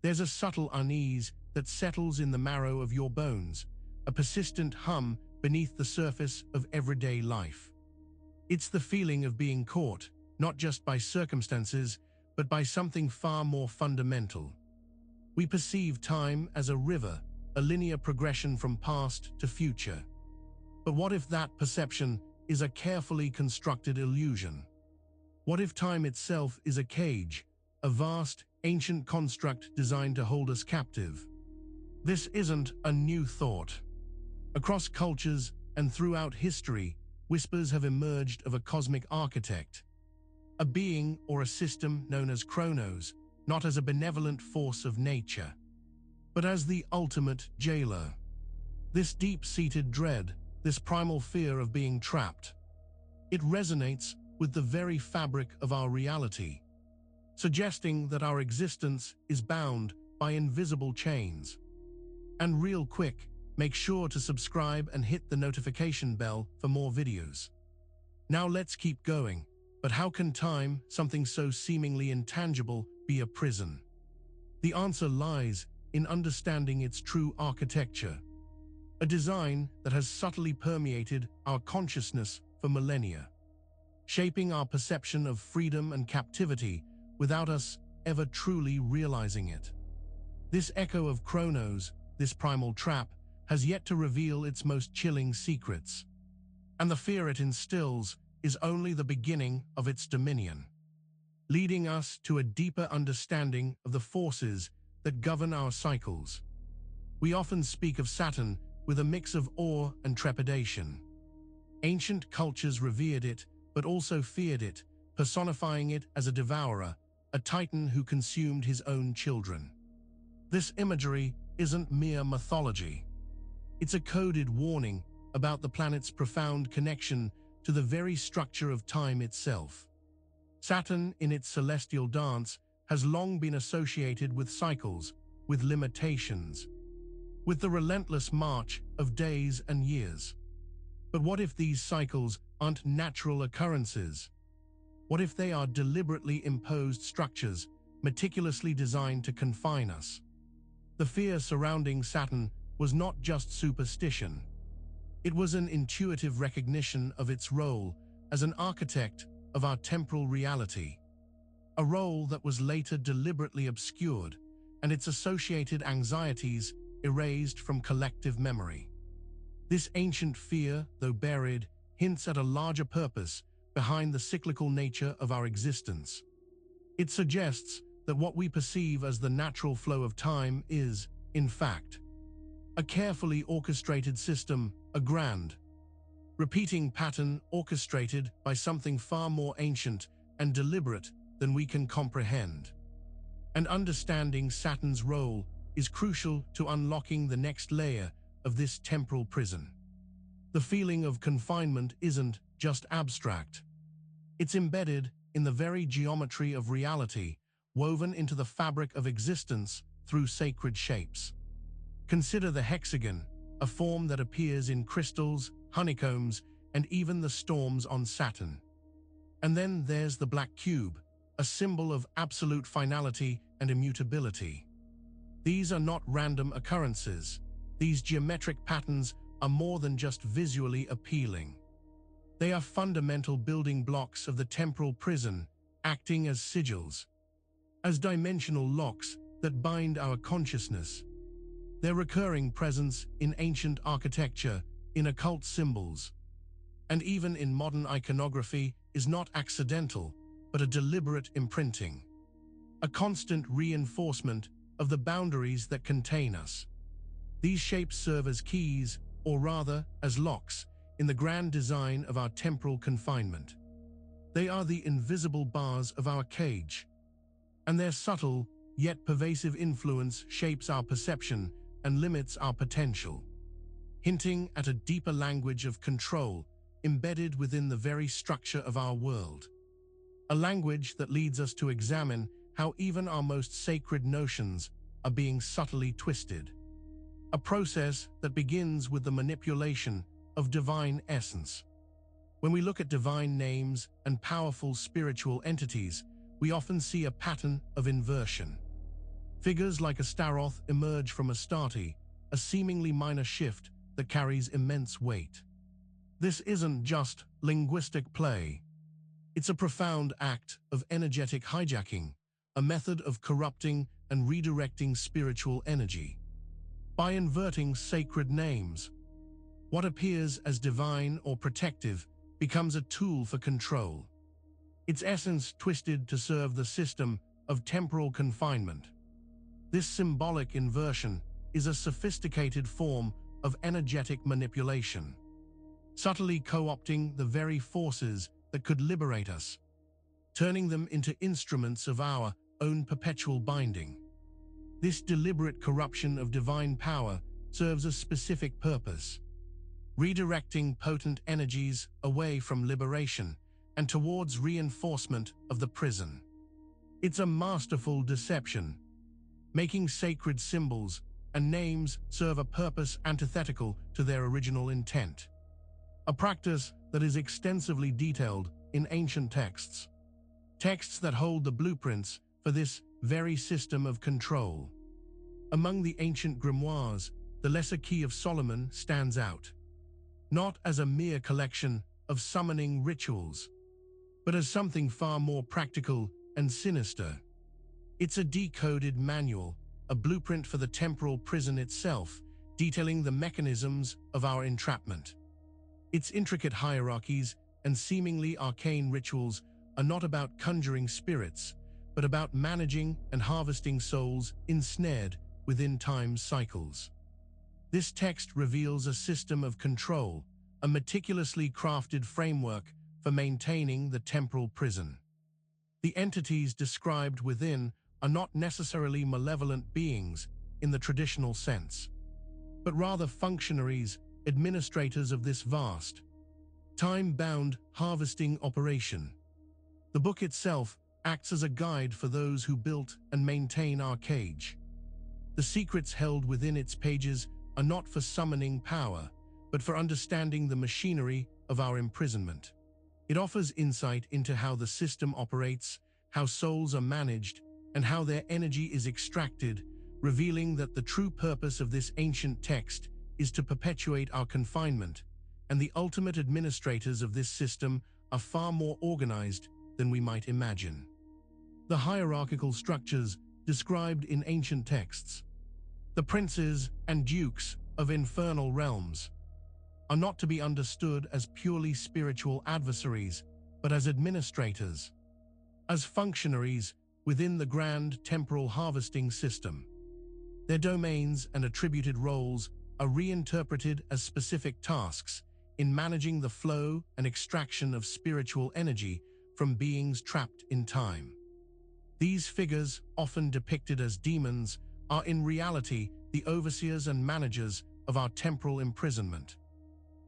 There's a subtle unease that settles in the marrow of your bones, a persistent hum beneath the surface of everyday life. It's the feeling of being caught, not just by circumstances, but by something far more fundamental. We perceive time as a river, a linear progression from past to future. But what if that perception is a carefully constructed illusion? What if time itself is a cage, a vast, ancient construct designed to hold us captive? This isn't a new thought. Across cultures and throughout history, whispers have emerged of a cosmic architect, a being or a system known as Chronos, not as a benevolent force of nature, but as the ultimate jailer. This deep-seated dread, this primal fear of being trapped, it resonates with the very fabric of our reality, suggesting that our existence is bound by invisible chains. And real quick, make sure to subscribe and hit the notification bell for more videos. Now let's keep going. But how can time, something so seemingly intangible, be a prison? The answer lies in understanding its true architecture, a design that has subtly permeated our consciousness for millennia, shaping our perception of freedom and captivity without us ever truly realizing it. This echo of Chronos, this primal trap, has yet to reveal its most chilling secrets, and the fear it instills is only the beginning of its dominion, leading us to a deeper understanding of the forces that govern our cycles. We often speak of Saturn with a mix of awe and trepidation. Ancient cultures revered it, but also feared it, personifying it as a devourer, a titan who consumed his own children. This imagery isn't mere mythology. It's a coded warning about the planet's profound connection to the very structure of time itself. Saturn, in its celestial dance, has long been associated with cycles, with limitations, with the relentless march of days and years. But what if these cycles aren't natural occurrences? What if they are deliberately imposed structures, meticulously designed to confine us? The fear surrounding Saturn was not just superstition. It was an intuitive recognition of its role as an architect of our temporal reality, a role that was later deliberately obscured and its associated anxieties erased from collective memory. This ancient fear, though buried, hints at a larger purpose behind the cyclical nature of our existence. It suggests that what we perceive as the natural flow of time is, in fact, a carefully orchestrated system, a grand, repeating pattern orchestrated by something far more ancient and deliberate than we can comprehend. And understanding Saturn's role is crucial to unlocking the next layer of this temporal prison. The feeling of confinement isn't just abstract. It's embedded in the very geometry of reality, woven into the fabric of existence through sacred shapes. Consider the hexagon, a form that appears in crystals, honeycombs, and even the storms on Saturn. And then there's the black cube, a symbol of absolute finality and immutability. These are not random occurrences. These geometric patterns are more than just visually appealing. They are fundamental building blocks of the temporal prison, acting as sigils, as dimensional locks that bind our consciousness. Their recurring presence in ancient architecture, in occult symbols, and even in modern iconography is not accidental, but a deliberate imprinting, a constant reinforcement of the boundaries that contain us. These shapes serve as keys, or rather as locks, in the grand design of our temporal confinement. They are the invisible bars of our cage, and their subtle yet pervasive influence shapes our perception and limits our potential, hinting at a deeper language of control embedded within the very structure of our world. A language that leads us to examine how even our most sacred notions are being subtly twisted. A process that begins with the manipulation of divine essence. When we look at divine names and powerful spiritual entities, we often see a pattern of inversion. Figures like Astaroth emerge from Astarte, a seemingly minor shift that carries immense weight. This isn't just linguistic play. It's a profound act of energetic hijacking, a method of corrupting and redirecting spiritual energy. By inverting sacred names, what appears as divine or protective becomes a tool for control, its essence twisted to serve the system of temporal confinement. This symbolic inversion is a sophisticated form of energetic manipulation, subtly co-opting the very forces that could liberate us, turning them into instruments of our own perpetual binding. This deliberate corruption of divine power serves a specific purpose: redirecting potent energies away from liberation and towards reinforcement of the prison. It's a masterful deception, making sacred symbols and names serve a purpose antithetical to their original intent, a practice that is extensively detailed in ancient texts that hold the blueprints for this very system of control. Among the ancient grimoires, the Lesser Key of Solomon stands out, not as a mere collection of summoning rituals, but as something far more practical and sinister. It's a decoded manual, a blueprint for the temporal prison itself, detailing the mechanisms of our entrapment. Its intricate hierarchies and seemingly arcane rituals are not about conjuring spirits, but about managing and harvesting souls ensnared within time's cycles. This text reveals a system of control, a meticulously crafted framework for maintaining the temporal prison. The entities described within are not necessarily malevolent beings in the traditional sense, but rather functionaries, administrators of this vast, time-bound harvesting operation. The book itself acts as a guide for those who built and maintain our cage. The secrets held within its pages are not for summoning power, but for understanding the machinery of our imprisonment. It offers insight into how the system operates, how souls are managed, and how their energy is extracted, revealing that the true purpose of this ancient text is to perpetuate our confinement, and the ultimate administrators of this system are far more organized than we might imagine. The hierarchical structures described in ancient texts, the princes and dukes of infernal realms, are not to be understood as purely spiritual adversaries, but as administrators, as functionaries within the grand temporal harvesting system. Their domains and attributed roles are reinterpreted as specific tasks in managing the flow and extraction of spiritual energy from beings trapped in time. These figures, often depicted as demons, are in reality the overseers and managers of our temporal imprisonment.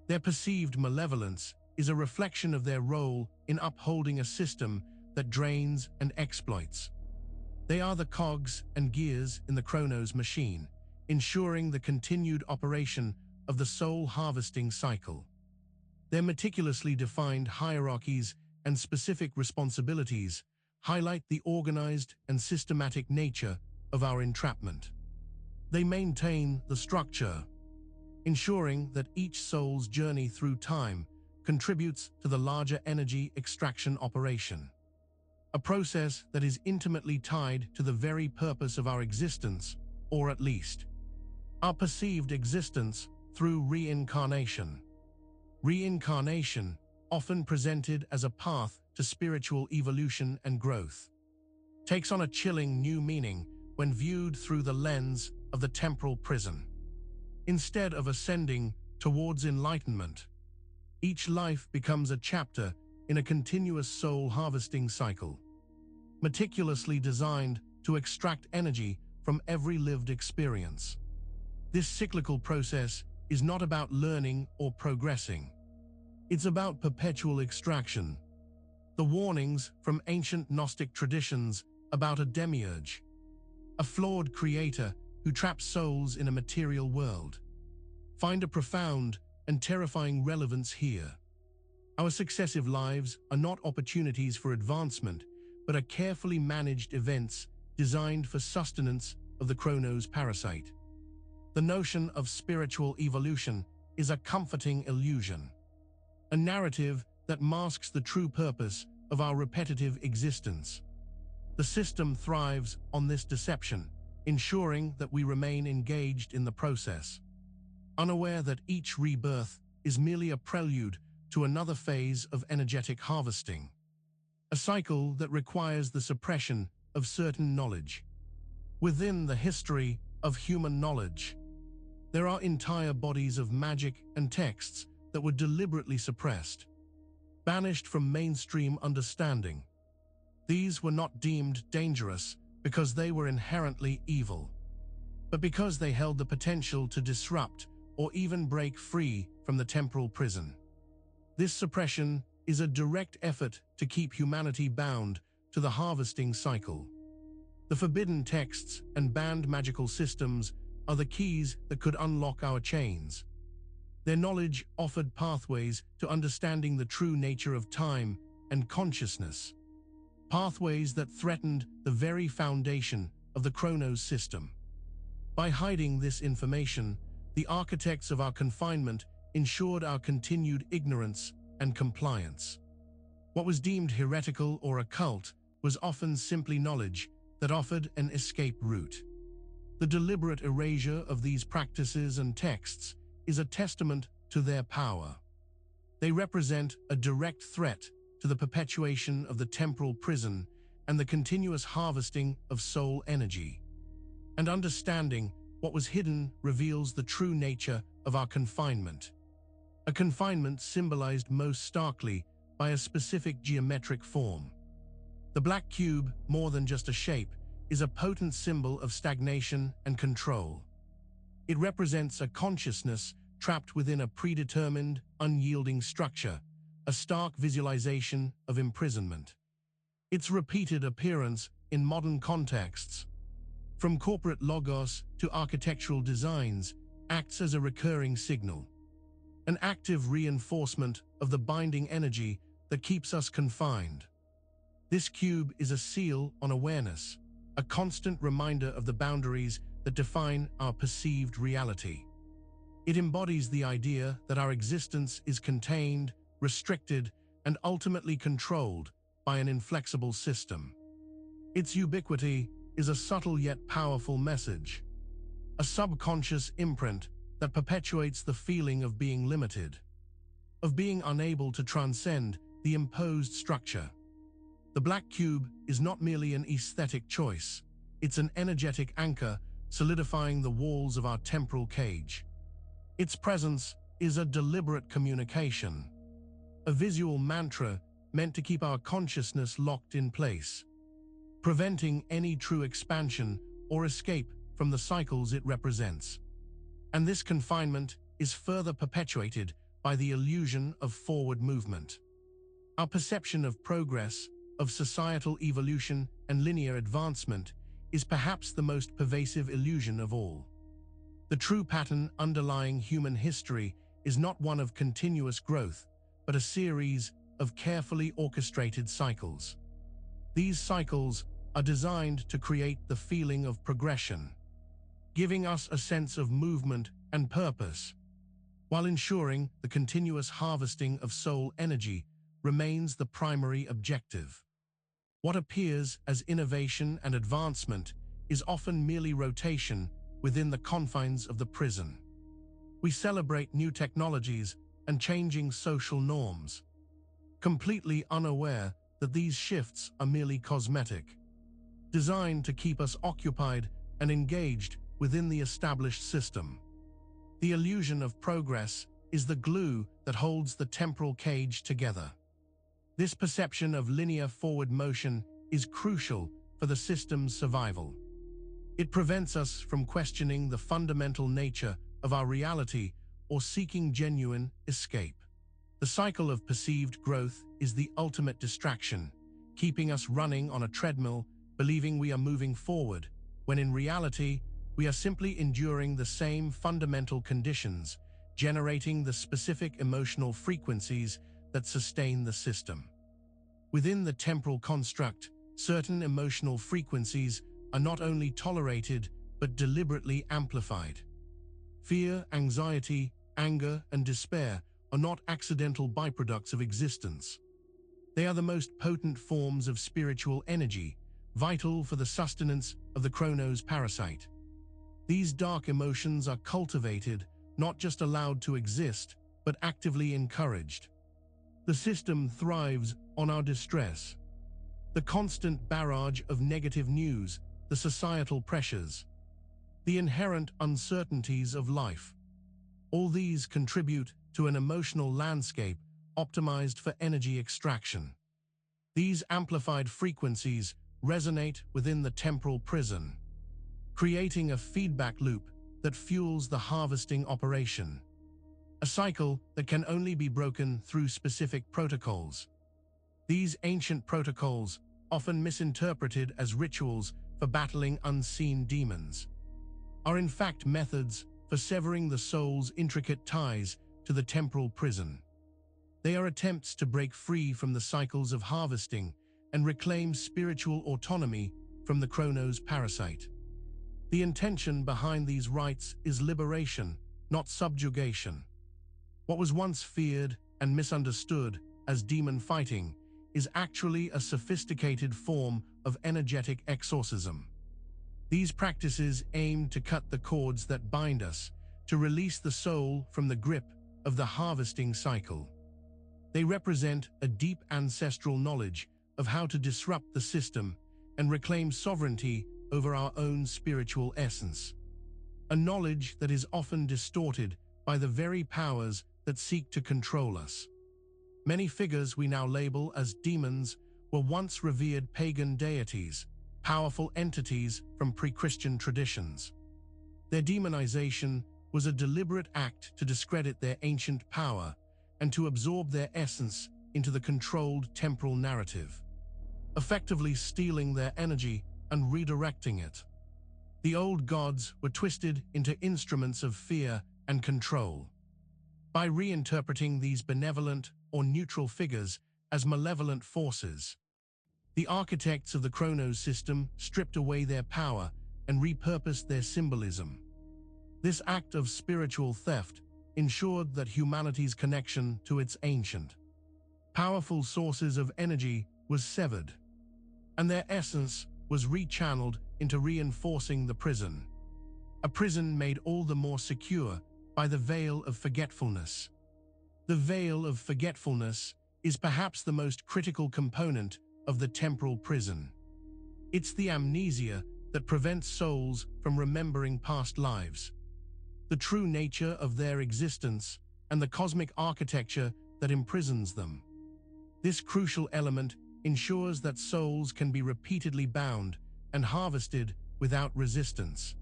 Their perceived malevolence is a reflection of their role in upholding a system that drains and exploits. They are the cogs and gears in the Chronos machine, ensuring the continued operation of the soul harvesting cycle. Their meticulously defined hierarchies and specific responsibilities highlight the organized and systematic nature of our entrapment. They maintain the structure, ensuring that each soul's journey through time contributes to the larger energy extraction operation, a process that is intimately tied to the very purpose of our existence, or at least, our perceived existence through reincarnation. Reincarnation, often presented as a path to spiritual evolution and growth, takes on a chilling new meaning when viewed through the lens of the temporal prison. Instead of ascending towards enlightenment, each life becomes a chapter in a continuous soul harvesting cycle, meticulously designed to extract energy from every lived experience. This cyclical process is not about learning or progressing. It's about perpetual extraction. The warnings from ancient Gnostic traditions about a demiurge, a flawed creator who traps souls in a material world, find a profound and terrifying relevance here. Our successive lives are not opportunities for advancement, but are carefully managed events designed for sustenance of the Chronos parasite. The notion of spiritual evolution is a comforting illusion, a narrative that masks the true purpose of our repetitive existence. The system thrives on this deception, ensuring that we remain engaged in the process, unaware that each rebirth is merely a prelude to another phase of energetic harvesting, a cycle that requires the suppression of certain knowledge. Within the history of human knowledge, there are entire bodies of magic and texts that were deliberately suppressed, banished from mainstream understanding. These were not deemed dangerous because they were inherently evil, but because they held the potential to disrupt or even break free from the temporal prison. This suppression is a direct effort to keep humanity bound to the harvesting cycle. The forbidden texts and banned magical systems are the keys that could unlock our chains. Their knowledge offered pathways to understanding the true nature of time and consciousness, pathways that threatened the very foundation of the Chronos system. By hiding this information, the architects of our confinement ensured our continued ignorance and compliance. What was deemed heretical or occult was often simply knowledge that offered an escape route. The deliberate erasure of these practices and texts is a testament to their power. They represent a direct threat to the perpetuation of the temporal prison and the continuous harvesting of soul energy. And understanding what was hidden reveals the true nature of our confinement. A confinement symbolized most starkly by a specific geometric form. The black cube, more than just a shape, is a potent symbol of stagnation and control. It represents a consciousness trapped within a predetermined, unyielding structure, a stark visualization of imprisonment. Its repeated appearance in modern contexts, from corporate logos to architectural designs, acts as a recurring signal, an active reinforcement of the binding energy that keeps us confined. This cube is a seal on awareness, a constant reminder of the boundaries that define our perceived reality. It embodies the idea that our existence is contained, restricted, and ultimately controlled by an inflexible system. Its ubiquity is a subtle yet powerful message, a subconscious imprint that perpetuates the feeling of being limited, of being unable to transcend the imposed structure. The black cube is not merely an aesthetic choice, it's an energetic anchor solidifying the walls of our temporal cage. Its presence is a deliberate communication, a visual mantra meant to keep our consciousness locked in place, preventing any true expansion or escape from the cycles it represents. And this confinement is further perpetuated by the illusion of forward movement. Our perception of progress, of societal evolution and linear advancement is perhaps the most pervasive illusion of all. The true pattern underlying human history is not one of continuous growth, but a series of carefully orchestrated cycles. These cycles are designed to create the feeling of progression, giving us a sense of movement and purpose, while ensuring the continuous harvesting of soul energy remains the primary objective. What appears as innovation and advancement is often merely rotation within the confines of the prison. We celebrate new technologies and changing social norms, completely unaware that these shifts are merely cosmetic, designed to keep us occupied and engaged within the established system. The illusion of progress is the glue that holds the temporal cage together. This perception of linear forward motion is crucial for the system's survival. It prevents us from questioning the fundamental nature of our reality or seeking genuine escape. The cycle of perceived growth is the ultimate distraction, keeping us running on a treadmill, believing we are moving forward, when in reality, we are simply enduring the same fundamental conditions, generating the specific emotional frequencies that sustain the system. Within the temporal construct, certain emotional frequencies are not only tolerated, but deliberately amplified. Fear, anxiety, anger, and despair are not accidental byproducts of existence. They are the most potent forms of spiritual energy, vital for the sustenance of the Chronos parasite. These dark emotions are cultivated, not just allowed to exist, but actively encouraged. The system thrives on our distress. The constant barrage of negative news, the societal pressures, the inherent uncertainties of life. All these contribute to an emotional landscape optimized for energy extraction. These amplified frequencies resonate within the temporal prison, creating a feedback loop that fuels the harvesting operation. A cycle that can only be broken through specific protocols. These ancient protocols, often misinterpreted as rituals for battling unseen demons, are in fact methods for severing the soul's intricate ties to the temporal prison. They are attempts to break free from the cycles of harvesting and reclaim spiritual autonomy from the Chronos parasite. The intention behind these rites is liberation, not subjugation. What was once feared and misunderstood as demon fighting is actually a sophisticated form of energetic exorcism. These practices aim to cut the cords that bind us, to release the soul from the grip of the harvesting cycle. They represent a deep ancestral knowledge of how to disrupt the system and reclaim sovereignty over our own spiritual essence. A knowledge that is often distorted by the very powers that seek to control us. Many figures we now label as demons were once revered pagan deities, powerful entities from pre-Christian traditions. Their demonization was a deliberate act to discredit their ancient power and to absorb their essence into the controlled temporal narrative, effectively stealing their energy and redirecting it. The old gods were twisted into instruments of fear and control. By reinterpreting these benevolent or neutral figures as malevolent forces, the architects of the Chronos system stripped away their power and repurposed their symbolism. This act of spiritual theft ensured that humanity's connection to its ancient, powerful sources of energy was severed, and their essence was rechanneled into reinforcing the prison. A prison made all the more secure by the veil of forgetfulness. The veil of forgetfulness is perhaps the most critical component of the temporal prison. It's the amnesia that prevents souls from remembering past lives, the true nature of their existence, and the cosmic architecture that imprisons them. This crucial element ensures that souls can be repeatedly bound and harvested without resistance,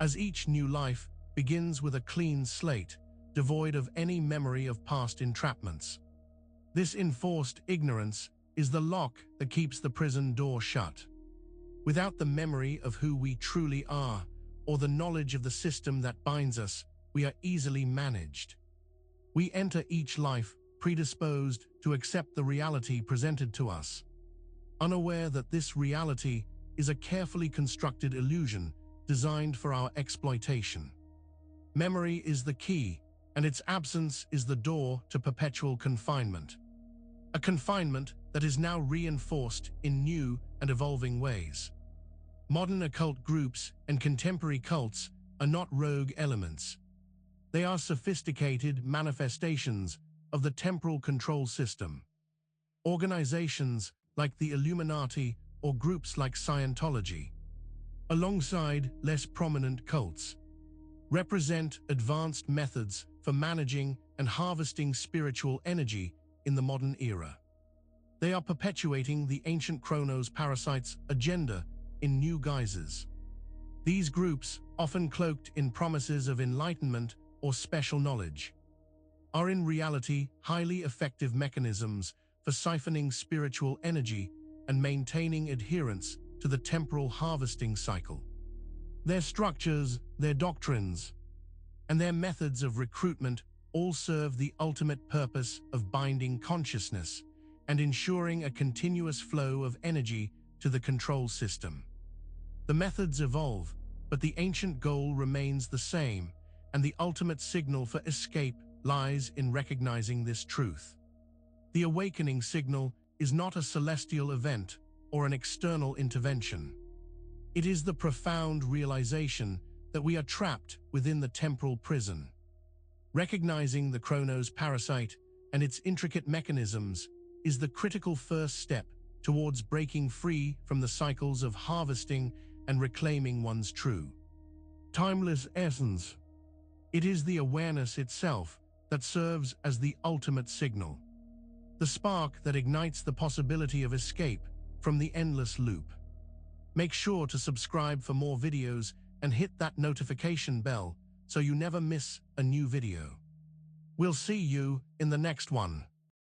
as each new life begins with a clean slate, devoid of any memory of past entrapments. This enforced ignorance is the lock that keeps the prison door shut. Without the memory of who we truly are, or the knowledge of the system that binds us, we are easily managed. We enter each life predisposed to accept the reality presented to us, unaware that this reality is a carefully constructed illusion designed for our exploitation. Memory is the key, and its absence is the door to perpetual confinement. A confinement that is now reinforced in new and evolving ways. Modern occult groups and contemporary cults are not rogue elements. They are sophisticated manifestations of the temporal control system. Organizations like the Illuminati or groups like Scientology, alongside less prominent cults, represent advanced methods for managing and harvesting spiritual energy in the modern era. They are perpetuating the ancient Chronos parasite's agenda in new guises. These groups, often cloaked in promises of enlightenment or special knowledge, are in reality highly effective mechanisms for siphoning spiritual energy and maintaining adherence to the temporal harvesting cycle. Their structures, their doctrines, and their methods of recruitment all serve the ultimate purpose of binding consciousness and ensuring a continuous flow of energy to the control system. The methods evolve, but the ancient goal remains the same, and the ultimate signal for escape lies in recognizing this truth. The awakening signal is not a celestial event or an external intervention. It is the profound realization that we are trapped within the temporal prison. Recognizing the Chronos parasite and its intricate mechanisms is the critical first step towards breaking free from the cycles of harvesting and reclaiming one's true, timeless essence. It is the awareness itself that serves as the ultimate signal, the spark that ignites the possibility of escape from the endless loop. Make sure to subscribe for more videos and hit that notification bell so you never miss a new video. We'll see you in the next one.